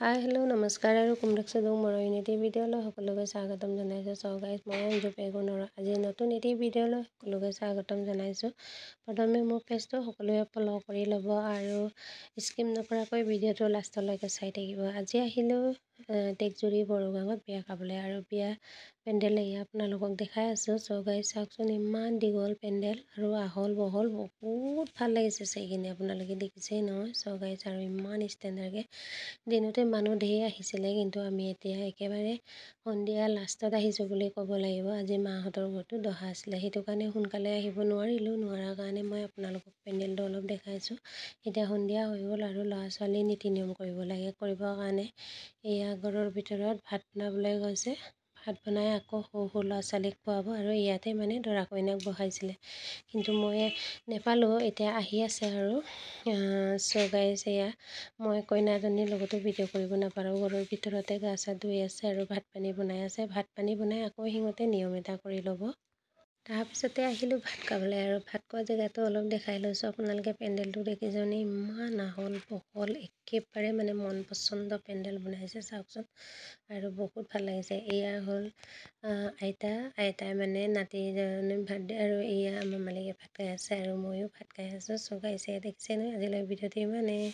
Hi hello' নমস্কাৰ আৰু কুমৰকছে দং মৰম এটি ভিডিঅ'লৈ সকলোকে স্বাগতম জনাইছোঁ। চ' গাইজ মই অঞ্জু পেগুণৰ আজি নতুন এটি ভিডিঅ'লৈ সকলোকে স্বাগতম জনাইছোঁ। প্ৰথমে মোৰ পেজটো সকলোৱে ফ'ল' কৰি ল'ব আৰু স্কিপ নকৰাকৈ ভিডিঅ'টো লাষ্টলৈকে চাই থাকিব। আজি আহিলোঁ টেকজুৰি বড়োগাঁৱত বিয়া খাবলৈ আৰু বিয়া পেণ্ডেল এয়া আপোনালোকক দেখাই আছোঁ। চ' গাইজ চাওকচোন ইমান দীঘল পেণ্ডেল আৰু আহল বহল বহুত ভাল লাগিছে চাই কিনে, আপোনালোকে দেখিছেই নহয়। চ' গাইজ আৰু ইমান ষ্টেণ্ডাৰ্ডকৈ দিনতে মানুহ ধেৰ আহিছিলে, কিন্তু আমি এতিয়া একেবাৰে সন্ধিয়া লাষ্টত আহিছোঁ বুলি ক'ব লাগিব। আজি মাহঁতৰ ঘৰতো দহা আছিলে, সেইটো কাৰণে সোনকালে আহিব নোৱাৰাৰ কাৰণে মই আপোনালোকক পেণ্ডেলটো অলপ দেখাইছোঁ। এতিয়া সন্ধিয়া হৈ গ'ল আৰু ল'ৰা ছোৱালী নীতি নিয়ম কৰিব লাগে। কৰিবৰ কাৰণে এয়া ঘৰৰ ভিতৰত ভাত বনাবলৈ গৈছে। ভাত বনাই আকৌ সৰু ল'ৰা ছোৱালীক খুৱাব আৰু ইয়াতে মানে দৰা কইনাক বহাইছিলে, কিন্তু মই নেপালোঁ। এতিয়া আহি আছে আৰু চ' গাইজ এয়া মই কইনাজনীৰ লগতো ভিডিঅ' কৰিব নাপালোঁ। ঘৰৰ ভিতৰতে গা চা ধুই আছে আৰু ভাত পানী বনাই আছে। ভাত পানী বনাই আকৌ সিহঁতে নিয়ম এটা কৰি ল'ব। তাৰপিছতে আহিলোঁ ভাত খাবলৈ আৰু ভাত খোৱা জেগাটো অলপ দেখাই লৈছোঁ। আপোনালোকে পেণ্ডেলটো দেখিছেনে, ইমান আহল বহল, একেবাৰে মানে মন পচন্দ পেণ্ডেল বনাইছে চাওকচোন আৰু বহুত ভাল লাগিছে। এয়া হ'ল আইতাই মানে নাতিজনী ভাত দিয়ে আৰু এয়া আমাৰ মালিকে ভাত খাই আছে আৰু ময়ো ভাত খাই আছোঁ। চ' গাইছে দেখিছে নহয়, আজিলৈ ভিডিঅ'টো ইমানেই।